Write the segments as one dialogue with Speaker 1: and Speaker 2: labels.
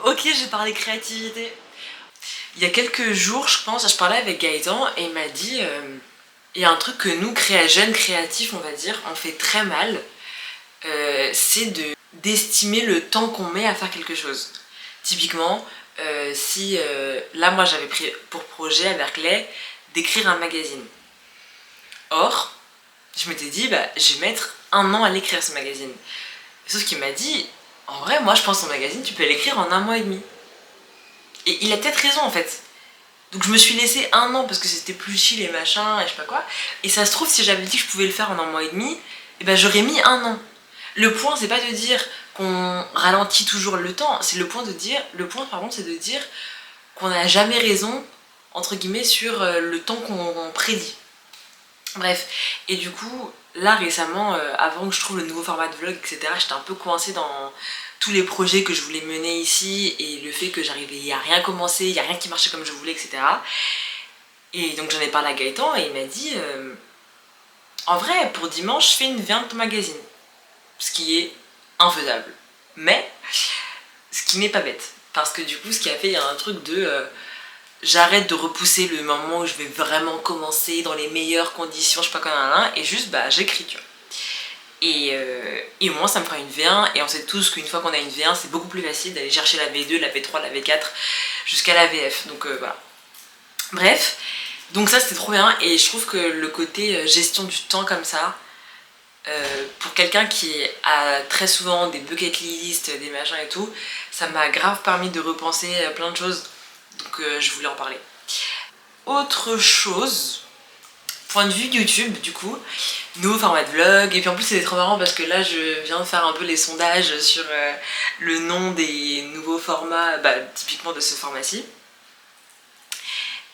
Speaker 1: Ok, j'ai parlé créativité. Il y a quelques jours, je pense, je parlais avec Gaëtan et il m'a dit il y a un truc que nous, jeunes créatifs, on va dire, on fait très mal, c'est d'estimer le temps qu'on met à faire quelque chose. Typiquement, si là, moi, j'avais pris pour projet à Berkeley d'écrire un magazine. Or, je m'étais dit, bah, je vais mettre 1 an à l'écrire ce magazine. Sauf qu'il m'a dit, en vrai, moi, je pense que ton magazine, tu peux l'écrire en 1 mois et demi. Et il a peut-être raison en fait. Donc je me suis laissé 1 an parce que c'était plus chill et machin et je sais pas quoi. Et ça se trouve, si j'avais dit que je pouvais le faire en 1 mois et demi, et ben j'aurais mis 1 an. Le point, c'est pas de dire qu'on ralentit toujours le temps, c'est le point pardon, c'est de dire qu'on n'a jamais raison entre guillemets sur le temps qu'on prédit. Bref, et du coup, là récemment, avant que je trouve le nouveau format de vlog, etc., j'étais un peu coincée dans tous les projets que je voulais mener ici et le fait que j'arrivais à rien commencer, il n'y a rien qui marchait comme je voulais, etc. Et donc j'en ai parlé à Gaëtan et il m'a dit en vrai, pour dimanche, je fais une V1 de ton magazine. Ce qui est infaisable. Mais, ce qui n'est pas bête. Parce que du coup, ce qui a fait, il y a un truc de j'arrête de repousser le moment où je vais vraiment commencer dans les meilleures conditions, je sais pas quoi, et juste bah j'écris, tu vois. Et au moins ça me fera une V1 et on sait tous qu'une fois qu'on a une V1 c'est beaucoup plus facile d'aller chercher la V2, la V3, la V4 jusqu'à la VF, donc voilà. Bref, donc ça c'était trop bien et je trouve que le côté gestion du temps comme ça, pour quelqu'un qui a très souvent des bucket list, des machins et tout, ça m'a grave permis de repenser plein de choses, donc je voulais en parler. Autre chose, point de vue YouTube du coup, nouveau format de vlog, et puis en plus c'est trop marrant parce que là je viens de faire un peu les sondages sur le nom des nouveaux formats, bah, typiquement de ce format-ci.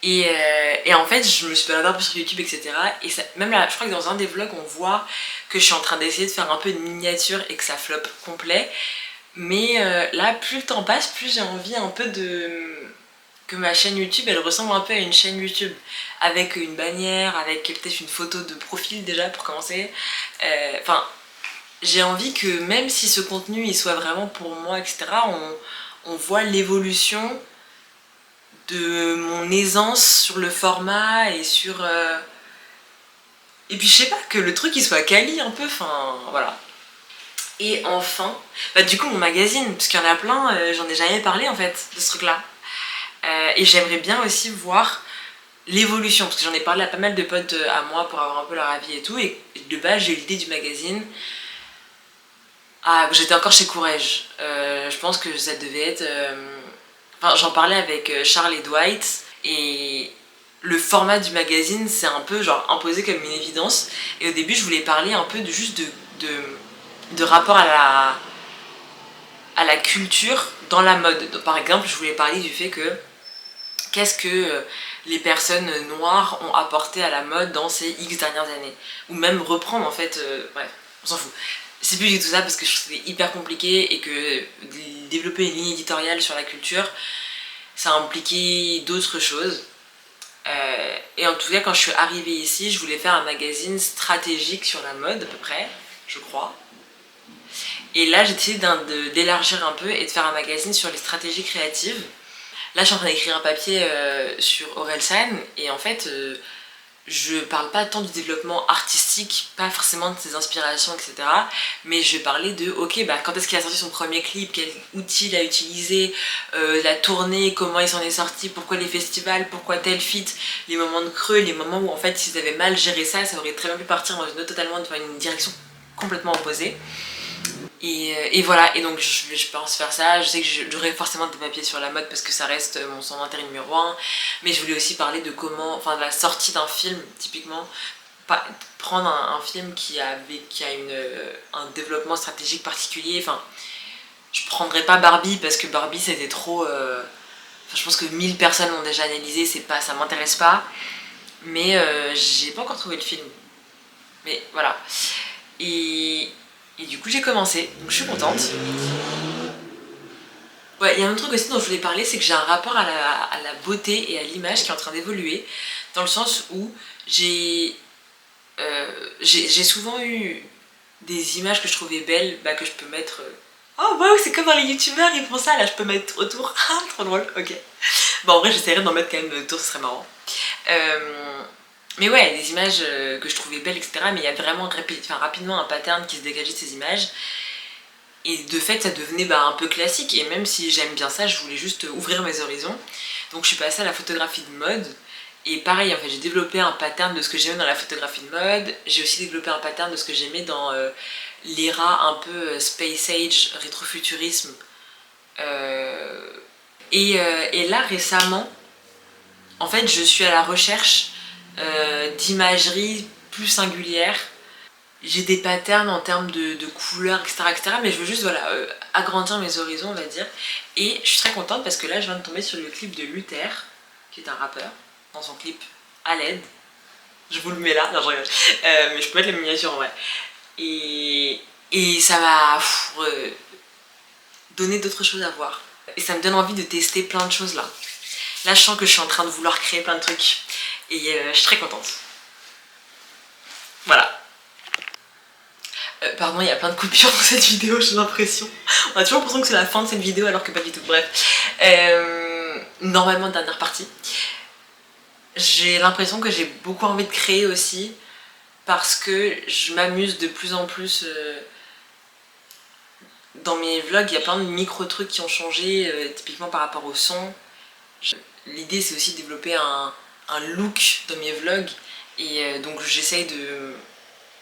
Speaker 1: Et en fait je me suis baladée un peu sur YouTube, etc. Et ça, même là, je crois que dans un des vlogs on voit que je suis en train d'essayer de faire un peu de miniature et que ça floppe complet. Mais là plus le temps passe, plus j'ai envie un peu que ma chaîne YouTube elle ressemble un peu à une chaîne YouTube avec une bannière, avec peut-être une photo de profil déjà pour commencer. Enfin, j'ai envie que même si ce contenu il soit vraiment pour moi, etc., on voit l'évolution de mon aisance sur le format et sur. Et puis je sais pas, que le truc il soit quali un peu, enfin voilà. Et enfin, bah du coup mon magazine, parce qu'il y en a plein, j'en ai jamais parlé en fait de ce truc là. Et j'aimerais bien aussi voir l'évolution, parce que j'en ai parlé à pas mal de potes à moi pour avoir un peu leur avis et tout, et de base j'ai eu l'idée du magazine. Ah, j'étais encore chez Courrèges. Je pense que ça devait être. Enfin, j'en parlais avec Charles et Dwight, et le format du magazine c'est un peu genre imposé comme une évidence. Et au début, je voulais parler un peu de juste de rapport à la culture dans la mode. Donc, par exemple, je voulais parler du fait que qu'est-ce que les personnes noires ont apporté à la mode dans ces X dernières années. Ou même reprendre en fait, bref, on s'en fout. C'est plus du tout ça parce que je trouve que c'est hyper compliqué et que développer une ligne éditoriale sur la culture, ça a impliqué d'autres choses. Et en tout cas, quand je suis arrivée ici, je voulais faire un magazine stratégique sur la mode à peu près, je crois. Et là, j'ai décidé d'élargir un peu et de faire un magazine sur les stratégies créatives. Là, je suis en train d'écrire un papier sur Orelsan et en fait, je parle pas tant du développement artistique, pas forcément de ses inspirations, etc. Mais je vais parler de, ok, bah, quand est-ce qu'il a sorti son premier clip, quel outil il a utilisé, la tournée, comment il s'en est sorti, pourquoi les festivals, pourquoi tel feat, les moments de creux, les moments où en fait, s'ils avaient mal géré ça, ça aurait très bien pu partir dans une direction complètement opposée. Et voilà, et donc je pense faire ça. Je sais que j'aurai forcément des papiers sur la mode parce que ça reste mon centre d'intérêt numéro un, mais je voulais aussi parler de comment, enfin de la sortie d'un film, typiquement, prendre un film qui a un développement stratégique particulier. Enfin, je prendrais pas Barbie parce que Barbie c'était trop. Je pense que 1000 personnes l'ont déjà analysé, ça m'intéresse pas, mais j'ai pas encore trouvé le film. Mais voilà. Et, et du coup j'ai commencé, donc je suis contente. Ouais, il y a un truc aussi dont je voulais parler, c'est que j'ai un rapport à la beauté et à l'image qui est en train d'évoluer, dans le sens où j'ai souvent eu des images que je trouvais belles, bah, que je peux mettre Oh waouh, c'est comme dans les youtubeurs, ils font ça, là je peux mettre autour. Ah, trop drôle, ok. Bon, en vrai, j'essaierai d'en mettre quand même autour, ce serait marrant. Mais ouais, des images que je trouvais belles, etc. Mais il y a vraiment rapidement un pattern qui se dégageait de ces images. Et de fait, ça devenait un peu classique. Et même si j'aime bien ça, je voulais juste ouvrir mes horizons. Donc je suis passée à la photographie de mode. Et pareil, en fait, j'ai développé un pattern de ce que j'aimais dans la photographie de mode. J'ai aussi développé un pattern de ce que j'aimais dans l'era un peu space age, rétrofuturisme. Et là, récemment, en fait, je suis à la recherche d'imagerie plus singulière. J'ai des patterns en termes de couleurs, etc. Mais je veux juste agrandir mes horizons, on va dire. Et je suis très contente parce que là, je viens de tomber sur le clip de Luther, qui est un rappeur, dans son clip à l'aide. Je vous le mets là, non, je rigole. Mais je peux mettre la miniature en vrai. Et ça m'a donné d'autres choses à voir. Et ça me donne envie de tester plein de choses là. Là, je sens que je suis en train de vouloir créer plein de trucs. Et je suis très contente. Voilà. Pardon, il y a plein de coupures dans cette vidéo, j'ai l'impression. On a toujours l'impression que c'est la fin de cette vidéo alors que pas du tout. Bref. Normalement, dernière partie. J'ai l'impression que j'ai beaucoup envie de créer aussi parce que je m'amuse de plus en plus. Dans mes vlogs, il y a plein de micro-trucs qui ont changé, typiquement par rapport au son. L'idée, c'est aussi de développer un look dans mes vlogs. Et donc j'essaye de...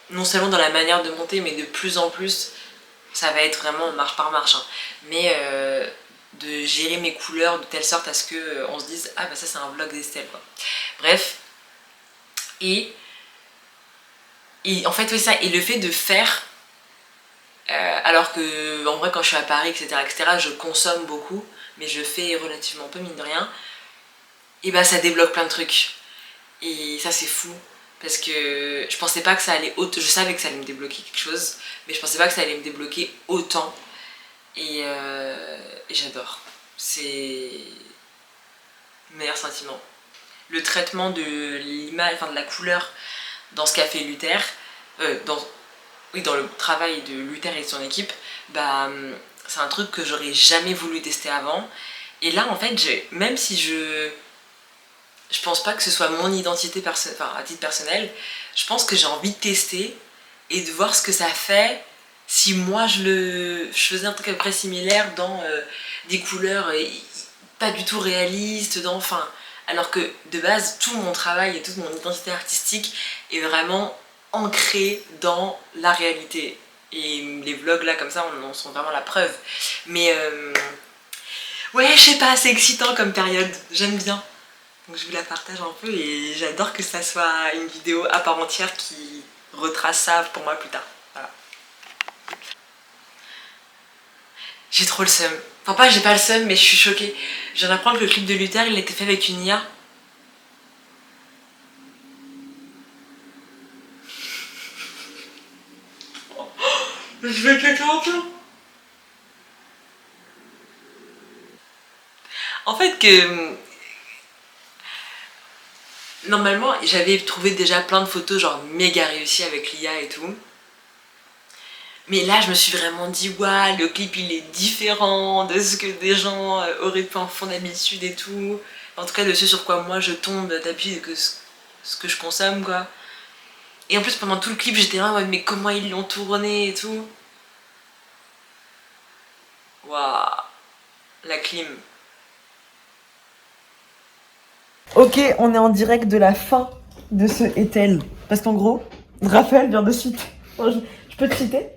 Speaker 1: Non seulement dans la manière de monter, mais de plus en plus, ça va être vraiment marche par marche. Hein, mais de gérer mes couleurs de telle sorte à ce qu'on se dise « Ah bah ça c'est un vlog d'Estelle ». Bref. Et en fait, oui, ça. Et le fait de faire... alors que en vrai quand je suis à Paris etc je consomme beaucoup mais je fais relativement peu mine de rien et bah ça débloque plein de trucs et ça c'est fou parce que je pensais pas que ça allait autant, je savais que ça allait me débloquer quelque chose mais je pensais pas que ça allait me débloquer autant et j'adore, c'est le meilleur sentiment. Le traitement de l'image, enfin de la couleur dans ce qu'a fait Luther, dans le travail de Luther et de son équipe, c'est un truc que j'aurais jamais voulu tester avant. Et là, en fait, même si je pense pas que ce soit mon identité à titre personnel, je pense que j'ai envie de tester et de voir ce que ça fait si moi je faisais un truc à peu près similaire dans des couleurs pas du tout réalistes, alors que de base, tout mon travail et toute mon identité artistique est vraiment ancré dans la réalité. Et les vlogs là comme ça en sont vraiment la preuve. Mais ouais, je sais pas, c'est excitant comme période, j'aime bien. Donc je vous la partage un peu et j'adore que ça soit une vidéo à part entière qui retrace ça pour moi plus tard. Voilà. J'ai trop le seum. Enfin pas j'ai pas le seum mais je suis choquée. Je viens d'apprendre que le clip de Luther il était fait avec une IA. Je vais péter un peu. En fait que... Normalement, j'avais trouvé déjà plein de photos genre méga réussies avec l'IA et tout. Mais là, je me suis vraiment dit, waouh, le clip il est différent de ce que des gens auraient pu en fond d'habitude et tout. En tout cas, de ce sur quoi moi je tombe d'habitude, que ce que je consomme quoi. Et en plus, pendant tout le clip, j'étais là en mode, mais comment ils l'ont tourné et tout. Waouh, la clim. Ok, on est en direct de la fin de ce Ethel. Parce qu'en gros, Raphaël vient de citer. Je peux te citer?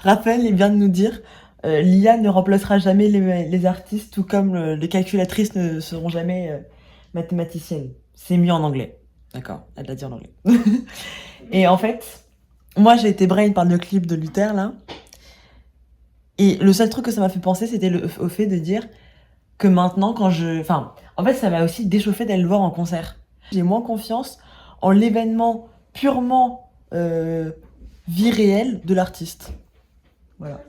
Speaker 1: Raphaël vient de nous dire l'IA ne remplacera jamais les artistes, tout comme les calculatrices ne seront jamais mathématiciennes. C'est mieux en anglais. D'accord, elle l'a dit en anglais. Et en fait, moi j'ai été brain par le clip de Luther là. Et le seul truc que ça m'a fait penser, c'était au fait de dire que maintenant, en fait, ça m'a aussi déchauffé d'aller le voir en concert. J'ai moins confiance en l'événement purement vie réelle de l'artiste. Voilà.